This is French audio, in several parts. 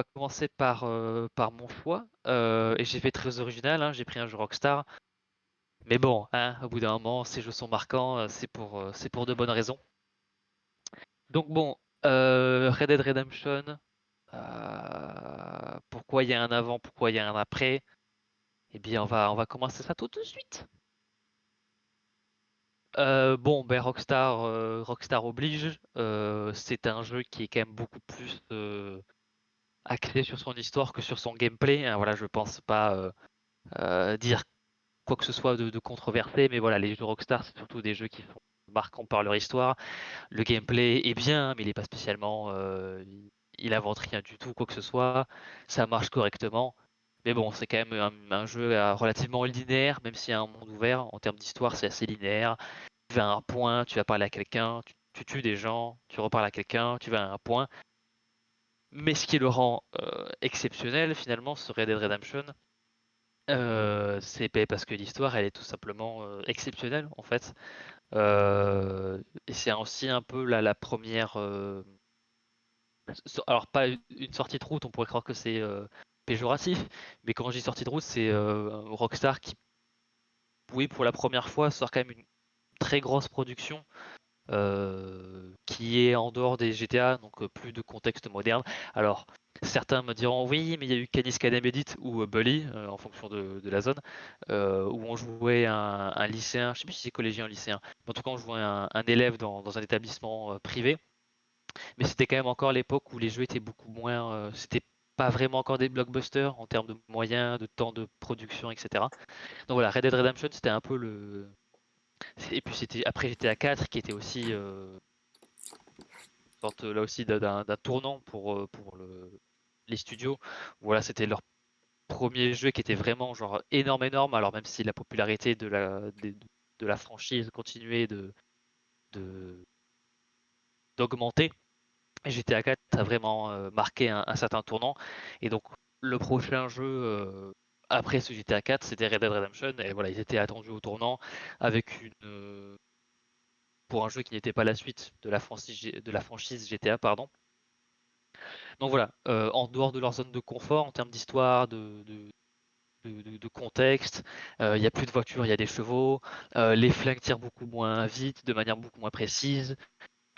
va commencer par mon choix, et j'ai fait très original, hein, j'ai pris un jeu Rockstar. Mais bon, hein, au bout d'un moment, ces jeux sont marquants, c'est pour de bonnes raisons. Donc bon, Red Dead Redemption, pourquoi il y a un avant, pourquoi il y a un après? Eh bien, on va commencer ça tout de suite. Bon, ben Rockstar oblige. C'est un jeu qui est quand même beaucoup plus axé sur son histoire que sur son gameplay, hein. Voilà, je pense pas dire quoi que ce soit de controversé, mais voilà, les jeux Rockstar, c'est surtout des jeux qui sont marquants par leur histoire. Le gameplay est bien, mais il est pas spécialement, il invente rien du tout, quoi que ce soit. Ça marche correctement. Mais bon, c'est quand même un jeu relativement linéaire, même s'il y a un monde ouvert. En termes d'histoire, c'est assez linéaire. Tu vas à un point, tu vas parler à quelqu'un, tu tues des gens, tu reparles à quelqu'un, tu vas à un point. Mais ce qui le rend exceptionnel, finalement, ce Red Dead Redemption, c'est parce que l'histoire, elle est tout simplement exceptionnelle, en fait. Et c'est aussi un peu la première. Alors, pas une sortie de route, on pourrait croire que c'est péjoratif, mais quand je dis sortie de route, c'est Rockstar qui, oui, pour la première fois, sort quand même une très grosse production qui est en dehors des GTA, donc plus de contexte moderne. Alors, certains me diront oui, mais il y a eu Canis Cadem Edit ou Bully, en fonction de la zone, où on jouait un lycéen, je sais plus si c'est collégien ou lycéen, mais en tout cas on jouait un élève dans un établissement privé, mais c'était quand même encore l'époque où les jeux étaient beaucoup moins, c'était pas vraiment encore des blockbusters en termes de moyens, de temps de production, etc. Donc voilà, Red Dead Redemption c'était un peu le... Et puis c'était après GTA 4 qui était aussi sorte là aussi d'un tournant pour les studios. Voilà, c'était leur premier jeu qui était vraiment genre énorme, énorme. Alors même si la popularité de la franchise continuait de- d'augmenter, GTA 4 a vraiment marqué un certain tournant. Et donc le prochain jeu après ce GTA 4, c'était Red Dead Redemption. Et voilà, ils étaient attendus au tournant avec pour un jeu qui n'était pas la suite de la franchise GTA, pardon. Donc voilà, en dehors de leur zone de confort, en termes d'histoire, de contexte, il n'y a plus de voitures, il y a des chevaux, les flingues tirent beaucoup moins vite, de manière beaucoup moins précise,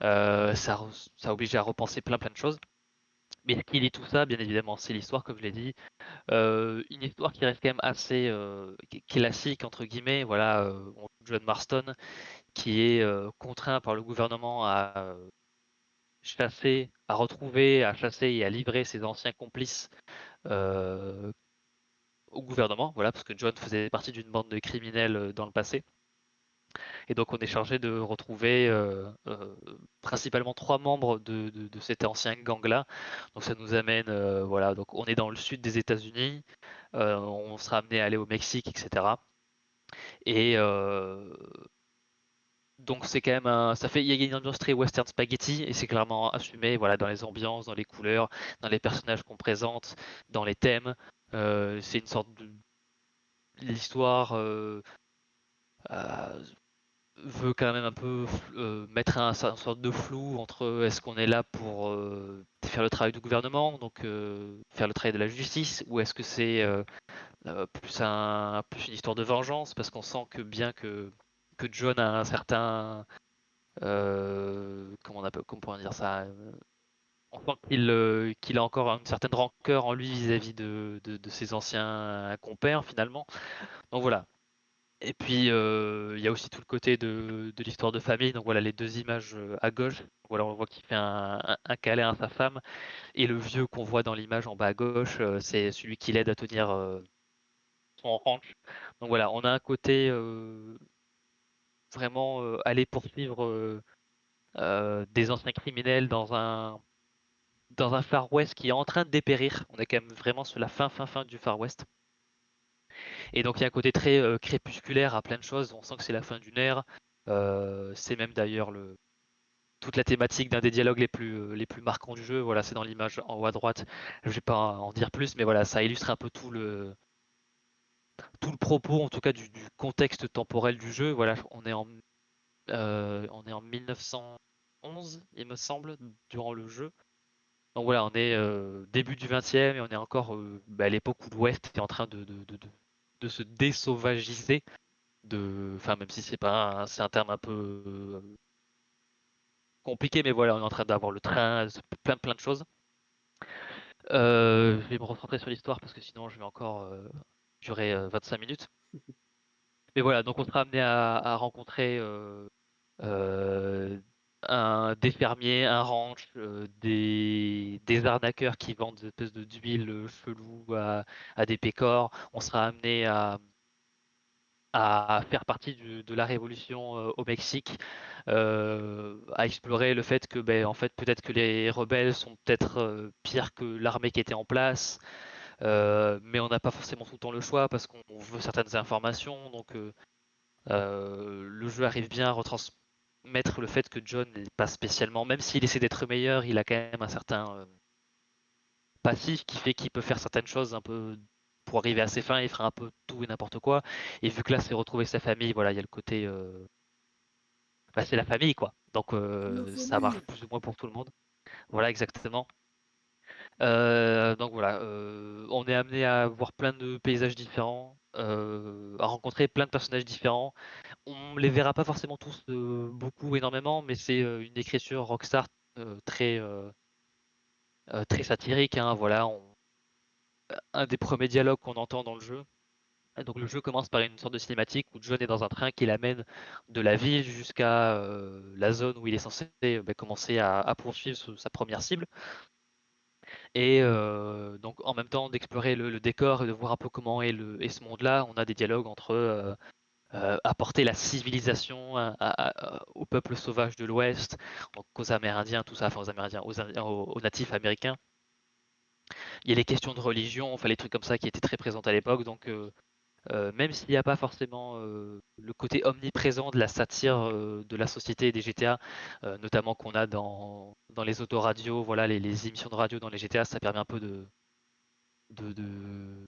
ça oblige à repenser plein de choses. Mais ce qui lie tout ça, bien évidemment, c'est l'histoire, comme je l'ai dit. Une histoire qui reste quand même assez classique, entre guillemets. Voilà, on joue John Marston, qui est contraint par le gouvernement à chasser, à retrouver, à chasser et à livrer ses anciens complices euh, au gouvernement, voilà, parce que John faisait partie d'une bande de criminels dans le passé. Et donc on est chargé de retrouver principalement trois membres de cet ancien gang-là. Donc ça nous amène, voilà, donc on est dans le sud des États-Unis, on sera amené à aller au Mexique, etc. Et donc c'est quand même ça fait, il y a une ambiance très western spaghetti et c'est clairement assumé, voilà, dans les ambiances, dans les couleurs, dans les personnages qu'on présente, dans les thèmes. C'est une sorte de l'histoire euh, veut quand même un peu mettre une sorte de flou entre est-ce qu'on est là pour faire le travail du gouvernement, donc faire le travail de la justice, ou est-ce que c'est plus une histoire de vengeance, parce qu'on sent que bien que John a un certain comment on pourrait dire ça, on sent qu'il a encore une certaine rancœur en lui vis-à-vis de ses anciens compères finalement. Donc voilà, et puis, il y a aussi tout le côté de l'histoire de famille. Donc voilà, les deux images à gauche. Voilà, on voit qu'il fait un câlin à sa femme. Et le vieux qu'on voit dans l'image en bas à gauche, c'est celui qui l'aide à tenir son ranch. Donc voilà, on a un côté vraiment aller poursuivre des anciens criminels dans un Far West qui est en train de dépérir. On est quand même vraiment sur la fin du Far West. Et donc il y a un côté très crépusculaire à plein de choses. On sent que c'est la fin d'une ère. C'est même d'ailleurs toute la thématique d'un des dialogues les plus marquants du jeu. Voilà, c'est dans l'image en haut à droite. Je vais pas en dire plus, mais voilà, ça illustre un peu tout le propos, en tout cas du contexte temporel du jeu. Voilà, on est en 1911, il me semble, durant le jeu. Donc voilà, on est début du 20e et on est encore à l'époque où l'Ouest est en train de se désauvagiser. Enfin, même si c'est un terme un peu compliqué, mais voilà, on est en train d'avoir le train, plein de choses. Je vais me recentrer sur l'histoire parce que sinon je vais encore durer 25 minutes. Mais voilà, donc on sera amené à rencontrer euh, des fermiers, un ranch, des arnaqueurs qui vendent des espèces d'huile chelou à des pécores. On sera amené à faire partie de la révolution au Mexique, à explorer le fait que, ben, en fait, peut-être que les rebelles sont peut-être pires que l'armée qui était en place, mais on n'a pas forcément tout le temps le choix parce qu'on veut certaines informations. Donc, le jeu arrive bien à retransmettre le fait que John n'est pas spécialement, même s'il essaie d'être meilleur, il a quand même un certain passif qui fait qu'il peut faire certaines choses un peu pour arriver à ses fins, il fera un peu tout et n'importe quoi. Et vu que là, c'est retrouver sa famille, voilà, il y a le côté, bah, c'est la famille, quoi. Donc La ça marche famille. plus ou moins pour tout le monde. Voilà, exactement. Donc voilà, on est amené à voir plein de paysages différents, à rencontrer plein de personnages différents. On les verra pas forcément tous beaucoup, énormément, mais c'est une écriture Rockstar très satirique, hein. Voilà, un des premiers dialogues qu'on entend dans le jeu. Donc le jeu commence par une sorte de cinématique où John est dans un train qui l'amène de la ville jusqu'à la zone où il est censé commencer à poursuivre sa première cible. Et donc en même temps d'explorer le décor et de voir un peu comment est ce monde-là, on a des dialogues entre apporter la civilisation au peuple sauvage de l'Ouest, donc aux Amérindiens, tout ça, enfin aux Amérindiens, aux natifs américains. Il y a les questions de religion, enfin les trucs comme ça qui étaient très présents à l'époque, donc même s'il n'y a pas forcément le côté omniprésent de la satire de la société et des GTA, notamment qu'on a dans les autoradios, voilà, les émissions de radio dans les GTA, ça permet un peu de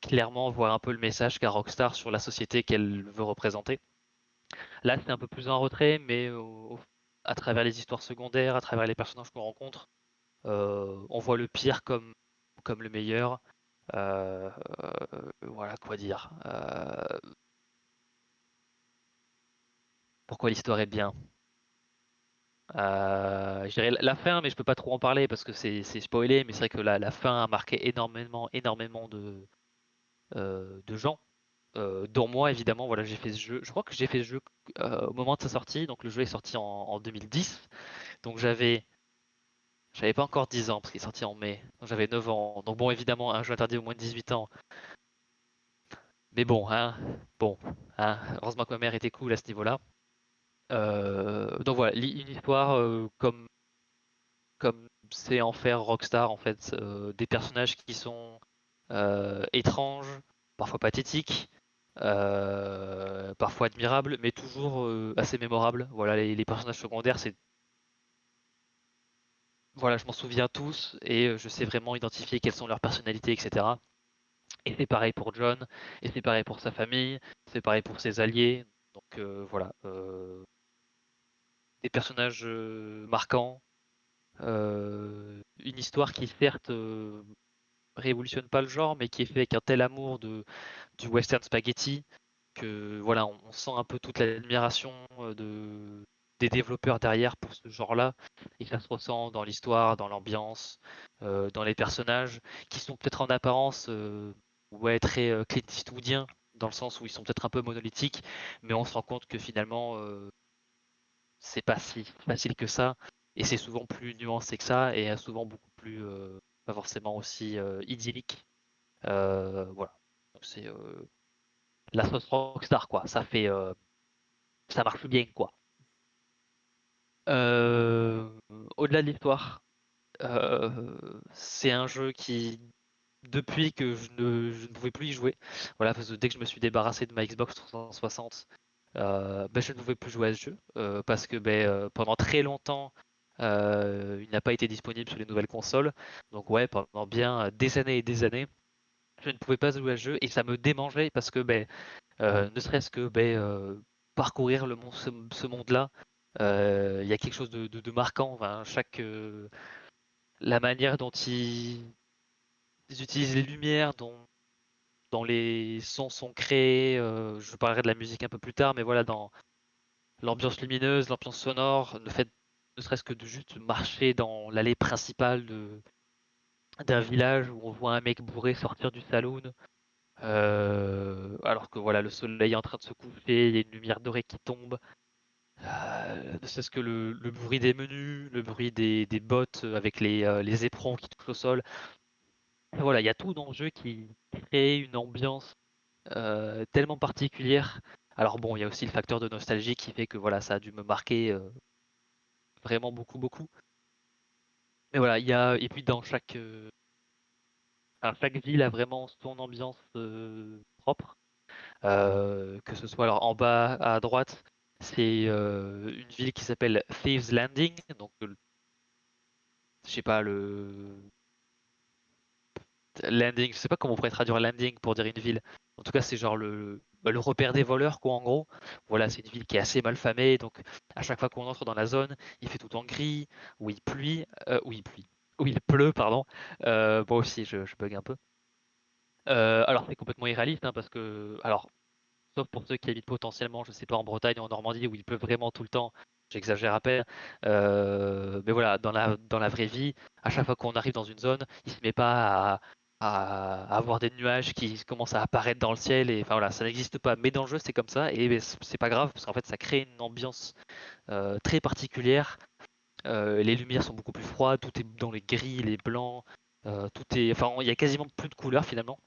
clairement voir un peu le message qu'a Rockstar sur la société qu'elle veut représenter. Là, c'est un peu plus en retrait, mais à travers les histoires secondaires, à travers les personnages qu'on rencontre, on voit le pire comme le meilleur. Euh, voilà quoi dire. Pourquoi l'histoire est bien. Je dirais la fin, mais je peux pas trop en parler parce que c'est spoilé, mais c'est vrai que la fin a marqué énormément de gens. Dont moi évidemment, voilà, j'ai fait ce jeu. Je crois que j'ai fait ce jeu au moment de sa sortie, donc le jeu est sorti en 2010. Donc j'avais pas encore 10 ans parce qu'il est sorti en mai. Donc j'avais 9 ans. Donc bon, évidemment, un jeu interdit au moins de 18 ans. Mais bon, hein, heureusement que ma mère était cool à ce niveau-là. Donc voilà, une histoire comme c'est en faire Rockstar en fait, des personnages qui sont étranges, parfois pathétiques, parfois admirables, mais toujours assez mémorables. Voilà, les personnages secondaires, c'est voilà, je m'en souviens tous et je sais vraiment identifier quelles sont leurs personnalités, etc. Et c'est pareil pour John, et c'est pareil pour sa famille, c'est pareil pour ses alliés. Donc voilà, des personnages marquants, une histoire qui certes révolutionne pas le genre, mais qui est fait avec un tel amour du western spaghetti que voilà, on sent un peu toute l'admiration des développeurs derrière pour ce genre-là, et ça se ressent dans l'histoire, dans l'ambiance, dans les personnages, qui sont peut-être en apparence ouais, très Clint Eastwoodien, dans le sens où ils sont peut-être un peu monolithiques, mais on se rend compte que finalement, c'est pas si facile que ça, et c'est souvent plus nuancé que ça, et souvent beaucoup plus, pas forcément aussi idyllique. Voilà. Donc c'est la sauce Rockstar, quoi. Ça marche bien, quoi. Euh, Au-delà de l'histoire, c'est un jeu qui, depuis que je ne pouvais plus y jouer, voilà, parce que dès que je me suis débarrassé de ma Xbox 360, ben, je ne pouvais plus jouer à ce jeu, parce que ben, pendant très longtemps, il n'a pas été disponible sur les nouvelles consoles. Donc ouais, pendant bien des années et des années, je ne pouvais pas jouer à ce jeu et ça me démangeait parce que ben, ne serait-ce que ben, parcourir ce monde-là, il y a quelque chose de marquant. Enfin, la manière dont ils utilisent les lumières, dont les sons sont créés. Je parlerai de la musique un peu plus tard, mais voilà, dans l'ambiance lumineuse, l'ambiance sonore, le fait ne serait-ce que de juste marcher dans l'allée principale d'un village où on voit un mec bourré sortir du saloon, alors que voilà, le soleil est en train de se coucher, il y a une lumière dorée qui tombe. Ne serait-ce que le bruit des menus, le bruit des bottes avec les éperons qui touchent au sol. Voilà, il y a tout dans le jeu qui crée une ambiance tellement particulière. Alors bon, il y a aussi le facteur de nostalgie qui fait que voilà, ça a dû me marquer vraiment beaucoup, beaucoup. Mais voilà, et puis dans chaque ville a vraiment son ambiance propre. Que ce soit alors en bas à droite, c'est une ville qui s'appelle Thieves Landing. Donc, je sais pas, le landing, je sais pas comment on pourrait traduire landing pour dire une ville. En tout cas, c'est genre le repère des voleurs, quoi, en gros. Voilà, c'est une ville qui est assez mal famée. Donc, à chaque fois qu'on entre dans la zone, il fait tout en gris, où il pleut, pardon. Moi aussi, je bug un peu. Alors, c'est complètement irréaliste, hein, parce que, alors, sauf pour ceux qui habitent potentiellement, je sais pas, en Bretagne ou en Normandie où il pleut vraiment tout le temps. J'exagère à peine. Mais voilà, dans la vraie vie, à chaque fois qu'on arrive dans une zone, il se met pas à avoir des nuages qui commencent à apparaître dans le ciel. Et enfin voilà, ça n'existe pas. Mais dans le jeu, c'est comme ça. Et ben, c'est pas grave parce qu'en fait, ça crée une ambiance très particulière. Les lumières sont beaucoup plus froides. Tout est dans les gris, les blancs. Enfin, il y a quasiment plus de couleurs finalement.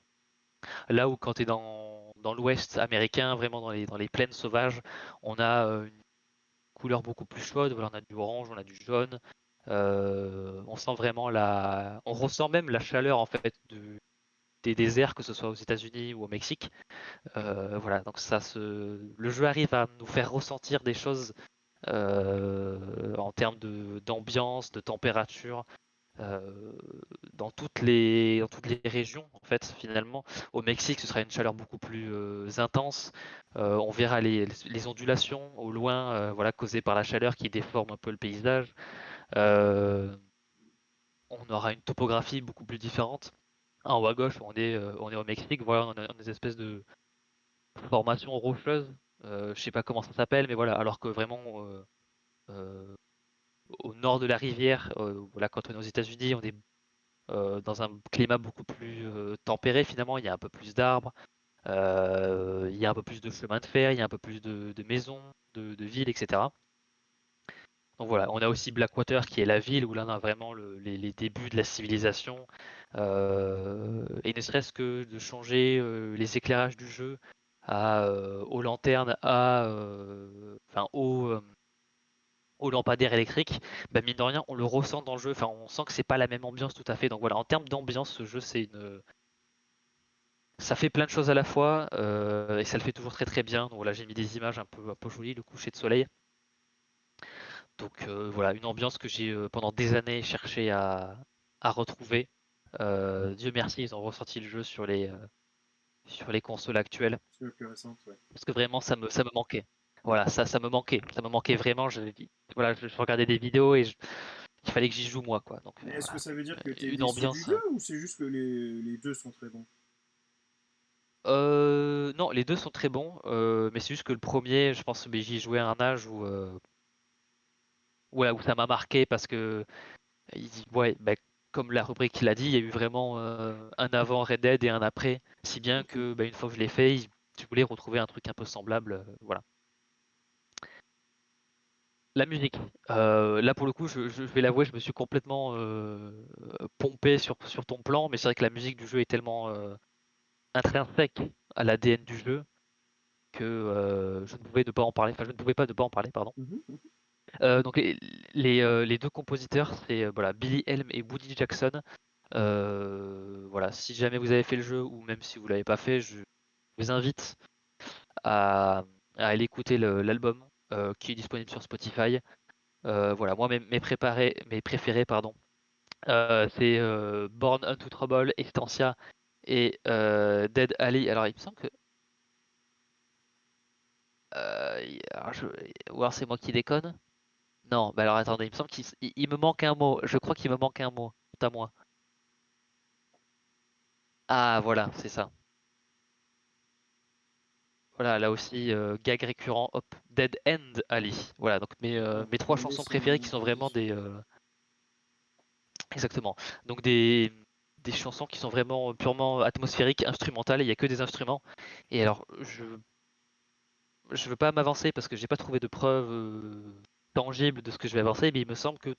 Là où quand tu es dans l'ouest américain, vraiment dans les plaines sauvages, on a une couleur beaucoup plus chaude. Voilà, on a du orange, on a du jaune. On sent vraiment on ressent même la chaleur en fait des déserts, que ce soit aux États-Unis ou au Mexique. Voilà, donc le jeu arrive à nous faire ressentir des choses en termes d'ambiance, de température, euh, dans toutes les régions, en fait, finalement. Au Mexique, ce sera une chaleur beaucoup plus intense. On verra les ondulations au loin, voilà, causées par la chaleur qui déforme un peu le paysage. Euh, on aura une topographie beaucoup plus différente. En haut à gauche, on est au Mexique, voilà, on a des espèces de formations rocheuses. Je sais pas comment ça s'appelle, mais voilà, alors que vraiment euh, au nord de la rivière, voilà, quand on est aux États-Unis, on est dans un climat beaucoup plus tempéré finalement. Il y a un peu plus d'arbres, il y a un peu plus de chemin de fer, il y a un peu plus de maisons, de villes, etc. Donc voilà, on a aussi Blackwater qui est la ville où là on a vraiment les débuts de la civilisation. Et ne serait-ce que de changer les éclairages du jeu aux lanternes, enfin aux lampadaires électriques, bah mine de rien, on le ressent dans le jeu. Enfin, on sent que c'est pas la même ambiance tout à fait. Donc voilà, en termes d'ambiance, ce jeu, ça fait plein de choses à la fois et ça le fait toujours très très bien. Donc voilà, j'ai mis des images un peu jolies, le coucher de soleil. Donc voilà, une ambiance que j'ai pendant des années cherché à retrouver. Dieu merci, ils ont ressorti le jeu sur les consoles actuelles C'est le plus récent, ouais. parce que vraiment ça me manquait. Voilà, ça me manquait vraiment. Voilà, je regardais des vidéos et il fallait que j'y joue moi, quoi. Donc Mais est-ce que voilà, ça veut dire que t'es une déçu du ambiance. jeu ou c'est juste que les deux sont très bons? Non, les deux sont très bons, mais c'est juste que le premier, je pense, mais j'y ai joué à un âge où ça m'a marqué parce que ouais, bah, comme la rubrique l'a dit, il y a eu vraiment un avant Red Dead et un après, si bien Ok. que bah, une fois que je l'ai fait, je voulais retrouver un truc un peu semblable, voilà. La musique. Là pour le coup, je vais l'avouer, je me suis complètement pompé sur ton plan, mais c'est vrai que la musique du jeu est tellement intrinsèque à l'ADN du jeu que je ne pouvais ne pas en parler. Enfin, je ne pouvais pas ne pas en parler, pardon. Mhm. Donc les deux compositeurs, c'est voilà, Billy Elm et Woody Jackson. Voilà, si jamais vous avez fait le jeu ou même si vous l'avez pas fait, je vous invite à, à aller écouter l'album qui est disponible sur Spotify. Voilà, moi mes préférés, pardon, c'est Born Unto Trouble, Estancia et Dead Alley. Alors il me semble que alors, ou alors c'est moi qui déconne. Non, bah alors attendez, il me semble qu'il me manque un mot. Je crois qu'il me manque un mot. à moi. Ah voilà, c'est ça. Voilà, là aussi, gag récurrent, hop, Dead End Ali. Voilà, donc Ah, mes trois les noms chansons sont préférées qui sont vraiment magnifiques. des... exactement. Donc des chansons qui sont vraiment purement atmosphériques, instrumentales, il n'y a que des instruments. Et alors, je veux pas m'avancer parce que j'ai pas trouvé de preuves tangibles de ce que je vais avancer, mais il me semble que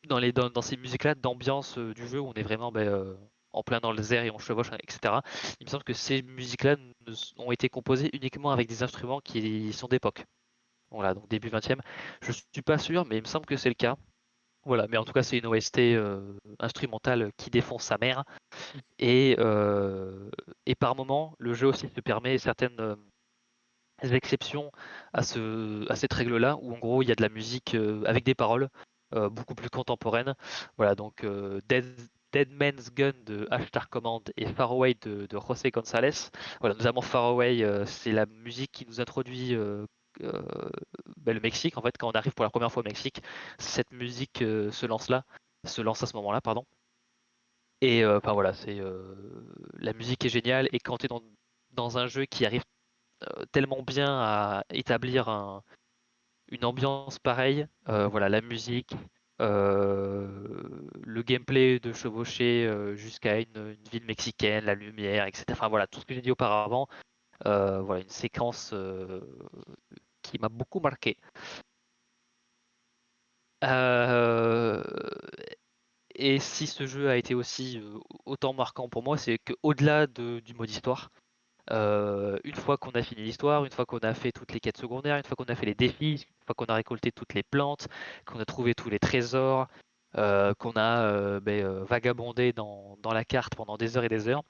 dans ces musiques-là d'ambiance du jeu, où on est vraiment en plein dans le désert et on chevauche, etc. Il me semble que ces musiques-là ont été composées uniquement avec des instruments qui sont d'époque. Voilà, donc début 20e. Je suis pas sûr, mais il me semble que c'est le cas. Voilà, mais en tout cas, c'est une OST instrumentale qui défonce sa mère. Et, euh, et par moment, le jeu aussi se permet certaines exceptions à cette règle-là, où en gros, il y a de la musique avec des paroles beaucoup plus contemporaines. Voilà, donc Dead Man's Gun de Ashtar Command et Far Away de José González. Voilà, notamment Far Away, c'est la musique qui nous introduit euh, le Mexique. En fait, quand on arrive pour la première fois au Mexique, cette musique se lance à ce moment-là, pardon. Et enfin voilà, la musique est géniale et quand tu es dans un jeu qui arrive tellement bien à établir une ambiance pareille, voilà, la musique, le gameplay de chevaucher jusqu'à une ville mexicaine, la lumière, etc. Enfin voilà, tout ce que j'ai dit auparavant, voilà, une séquence qui m'a beaucoup marqué. Euh, et si ce jeu a été aussi autant marquant pour moi, c'est qu'au-delà du mode histoire, une fois qu'on a fini l'histoire, une fois qu'on a fait toutes les quêtes secondaires, une fois qu'on a fait les défis, une fois qu'on a récolté toutes les plantes, qu'on a trouvé tous les trésors, qu'on a vagabondé dans la carte pendant des heures et des heures,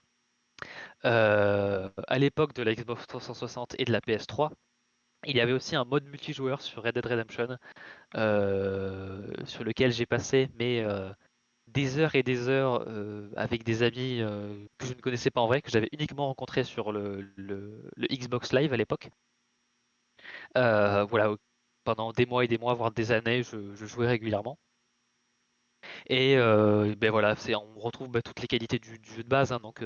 à l'époque de la Xbox 360 et de la PS3, il y avait aussi un mode multijoueur sur Red Dead Redemption sur lequel j'ai passé des heures et des heures avec des amis que je ne connaissais pas en vrai, que j'avais uniquement rencontrés sur le Xbox Live à l'époque. Voilà, pendant des mois et des mois, voire des années, je jouais régulièrement. Et ben voilà, on retrouve toutes les qualités du jeu de base, hein, donc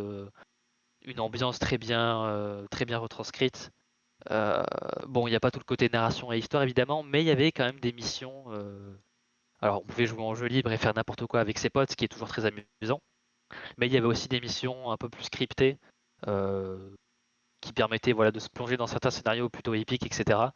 une ambiance très bien retranscrite. Euh, bon, il n'y a pas tout le côté narration et histoire évidemment, mais il y avait quand même des missions. Alors, on pouvait jouer en jeu libre et faire n'importe quoi avec ses potes, ce qui est toujours très amusant. Mais il y avait aussi des missions un peu plus scriptées euh, qui permettaient voilà, de se plonger dans certains scénarios plutôt épiques, etc.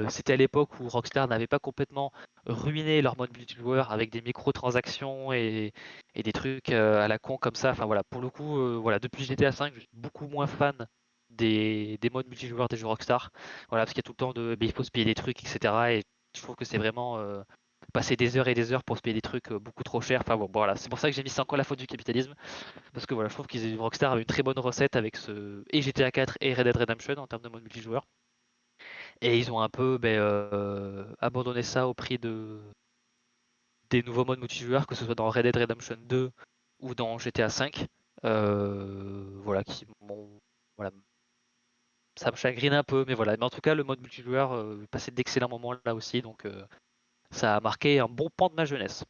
C'était à l'époque où Rockstar n'avait pas complètement ruiné leur mode multijoueur avec des microtransactions et des trucs à la con comme ça. Enfin voilà, pour le coup, voilà, depuis GTA V, je suis beaucoup moins fan des modes multijoueurs des jeux Rockstar. Voilà, parce qu'il y a tout le temps il faut se payer des trucs, etc. Et je trouve que c'est vraiment passer des heures et des heures pour se payer des trucs beaucoup trop chers. Enfin bon, voilà, c'est pour ça que j'ai mis ça encore la faute du capitalisme. Parce que voilà, je trouve qu'ils Rockstar a une très bonne recette avec et GTA 4 et Red Dead Redemption en termes de mode multijoueur. Et ils ont un peu abandonné ça au prix des nouveaux modes multijoueurs, que ce soit dans Red Dead Redemption 2 ou dans GTA 5. Voilà, voilà, ça me chagrine un peu, mais voilà. Mais en tout cas, le mode multijoueur passait d'excellents moments là aussi, donc ça a marqué un bon pan de ma jeunesse.